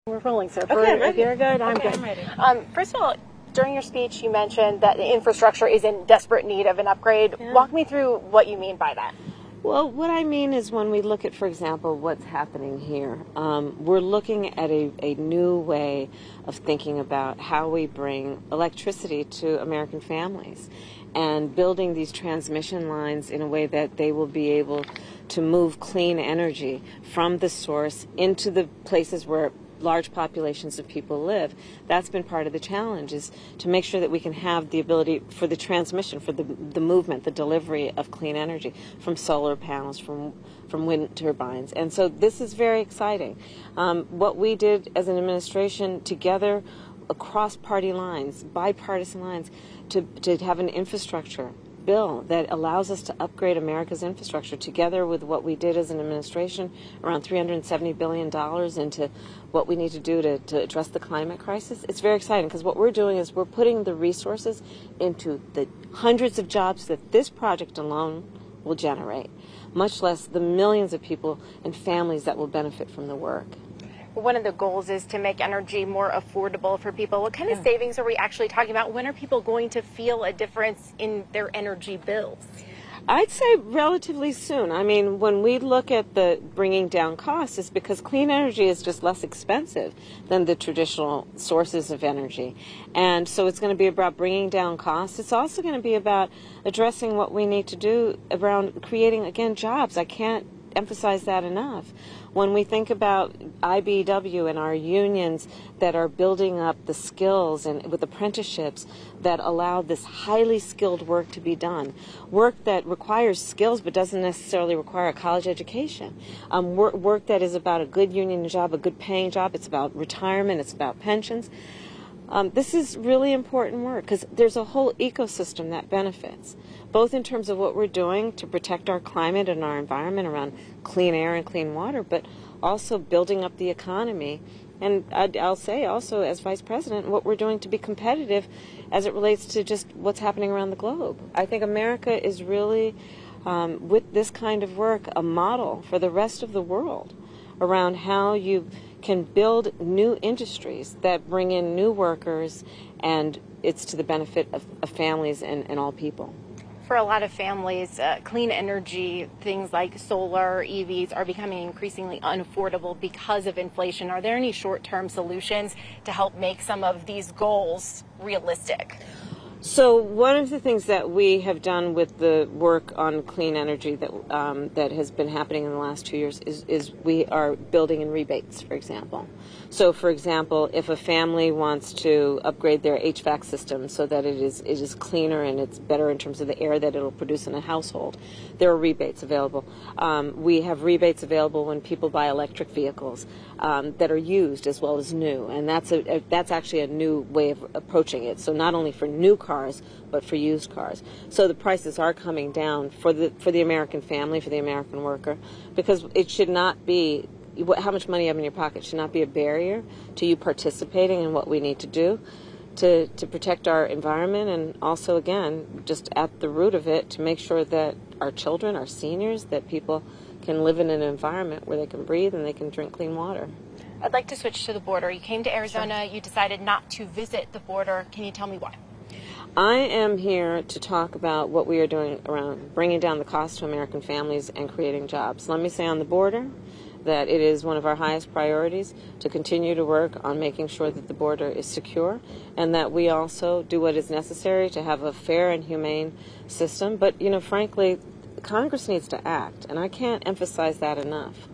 We're rolling, so Okay, if you're good, I'm okay, good. I'm ready. First of all, during your speech, you mentioned that the infrastructure is in desperate need of an upgrade. Yeah. Walk me through what you mean by that. Well, what I mean is when we look at, for example, what's happening here, we're looking at a new way of thinking about how we bring electricity to American families and building these transmission lines in a way that they will be able to move clean energy from the source into the places where large populations of people live. That's been part of the challenge, is to make sure that we can have the ability for the transmission, for the movement, the delivery of clean energy from solar panels, from wind turbines. And so this is very exciting. What we did as an administration together across party lines, bipartisan lines, to have an infrastructure bill that allows us to upgrade America's infrastructure, together with what we did as an administration, around $370 billion into what we need to do to address the climate crisis. It's very exciting because what we're doing is we're putting the resources into the hundreds of jobs that this project alone will generate, much less the millions of people and families that will benefit from the work. One of the goals is to make energy more affordable for people. What kind of savings are we actually talking about? When are people going to feel a difference in their energy bills? I'd say relatively soon. I mean, when we look at the bringing down costs, it's because clean energy is just less expensive than the traditional sources of energy. And so it's going to be about bringing down costs. It's also going to be about addressing what we need to do around creating, again, jobs. I can't emphasize that enough. When we think about IBEW and our unions that are building up the skills and with apprenticeships that allow this highly skilled work to be done, work that requires skills but doesn't necessarily require a college education, work that is about a good union job, a good paying job, it's about retirement, it's about pensions. This is really important work because there's a whole ecosystem that benefits, both in terms of what we're doing to protect our climate and our environment around clean air and clean water, but also building up the economy. And I'll say also, as Vice President, what we're doing to be competitive as it relates to just what's happening around the globe. I think America is really, with this kind of work, a model for the rest of the world around how you can build new industries that bring in new workers, and it's to the benefit of families and all people. For a lot of families, clean energy, things like solar, EVs, are becoming increasingly unaffordable because of inflation. Are there any short-term solutions to help make some of these goals realistic? So one of the things that we have done with the work on clean energy that has been happening in the last 2 years is we are building in rebates, for example. So, for example, if a family wants to upgrade their HVAC system so that it is cleaner and it's better in terms of the air that it'll produce in a household, there are rebates available. We have rebates available when people buy electric vehicles that are used as well as new, and that's actually a new way of approaching it. So not only for new cars, but for used cars. So the prices are coming down for the American family, for the American worker, because it should not be, how much money you have in your pocket should not be a barrier to you participating in what we need to do to protect our environment, and also, again, just at the root of it, to make sure that our children, our seniors, that people can live in an environment where they can breathe and they can drink clean water. I'd like to switch to the border. You came to Arizona, you decided not to visit the border. Can you tell me why? I am here to talk about what we are doing around bringing down the cost to American families and creating jobs. Let me say on the border that it is one of our highest priorities to continue to work on making sure that the border is secure, and that we also do what is necessary to have a fair and humane system. But, you know, frankly, Congress needs to act, and I can't emphasize that enough.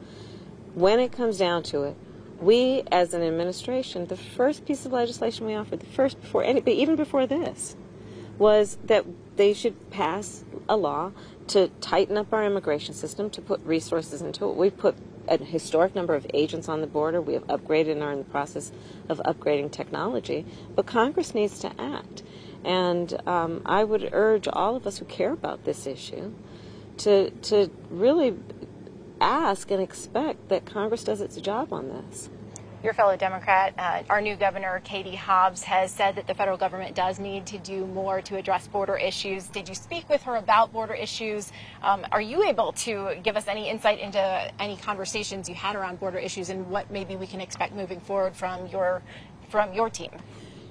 When it comes down to it, we as an administration, the first piece of legislation we offered, even before this, was that they should pass a law to tighten up our immigration system, to put resources into it. We've put a historic number of agents on the border. We have upgraded and are in the process of upgrading technology. But Congress needs to act. And I would urge all of us who care about this issue to really ask and expect that Congress does its job on this. Your fellow Democrat, our new governor, Katie Hobbs, has said that the federal government does need to do more to address border issues. Did you speak with her about border issues? Are you able to give us any insight into any conversations you had around border issues and what maybe we can expect moving forward from your team?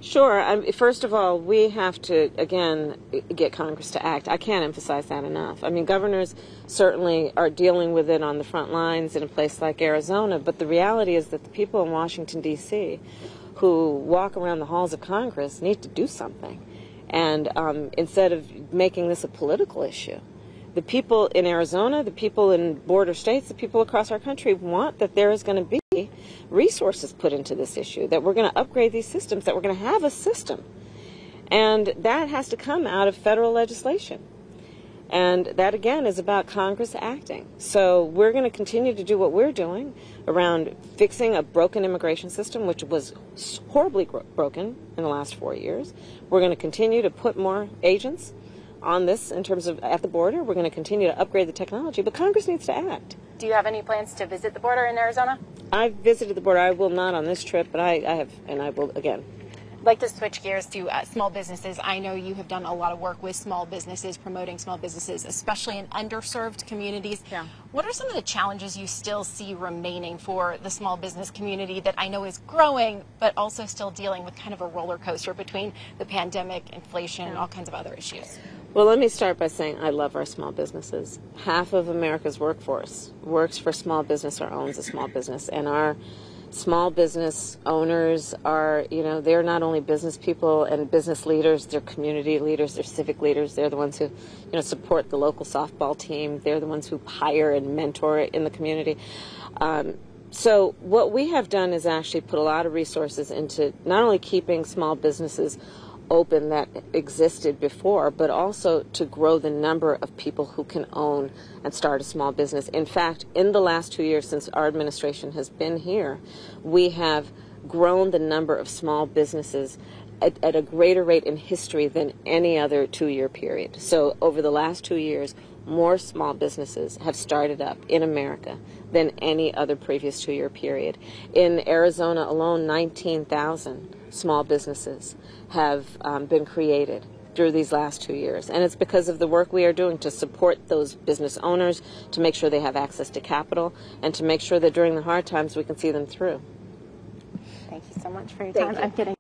Sure. First of all, we have to, again, get Congress to act. I can't emphasize that enough. I mean, governors certainly are dealing with it on the front lines in a place like Arizona, but the reality is that the people in Washington, D.C., who walk around the halls of Congress need to do something. And instead of making this a political issue, the people in Arizona, the people in border states, the people across our country want that there is going to be resources put into this issue, that we're going to upgrade these systems, that we're going to have a system. And that has to come out of federal legislation. And that, again, is about Congress acting. So we're going to continue to do what we're doing around fixing a broken immigration system, which was horribly broken in the last 4 years. We're going to continue to put more agents on this in terms of at the border. We're going to continue to upgrade the technology, but Congress needs to act. Do you have any plans to visit the border in Arizona? I've visited the border. I will not on this trip, but I have, and I will again. I'd like to switch gears to small businesses. I know you have done a lot of work with small businesses, promoting small businesses, especially in underserved communities. Yeah. What are some of the challenges you still see remaining for the small business community that I know is growing, but also still dealing with kind of a roller coaster between the pandemic, inflation, and all kinds of other issues? Well, let me start by saying I love our small businesses. Half of America's workforce works for small business or owns a small business, and our small business owners are, they're not only business people and business leaders, they're community leaders, they're civic leaders. They're the ones who, support the local softball team. They're the ones who hire and mentor in the community. So what we have done is actually put a lot of resources into not only keeping small businesses open that existed before, but also to grow the number of people who can own and start a small business. In fact, in the last 2 years since our administration has been here, we have grown the number of small businesses at a greater rate in history than any other 2-year period. So over the last 2 years, more small businesses have started up in America than any other previous 2-year period. In Arizona alone, 19,000 small businesses have been created through these last 2 years. And it's because of the work we are doing to support those business owners, to make sure they have access to capital, and to make sure that during the hard times we can see them through. Thank you so much for your time. I'm kidding.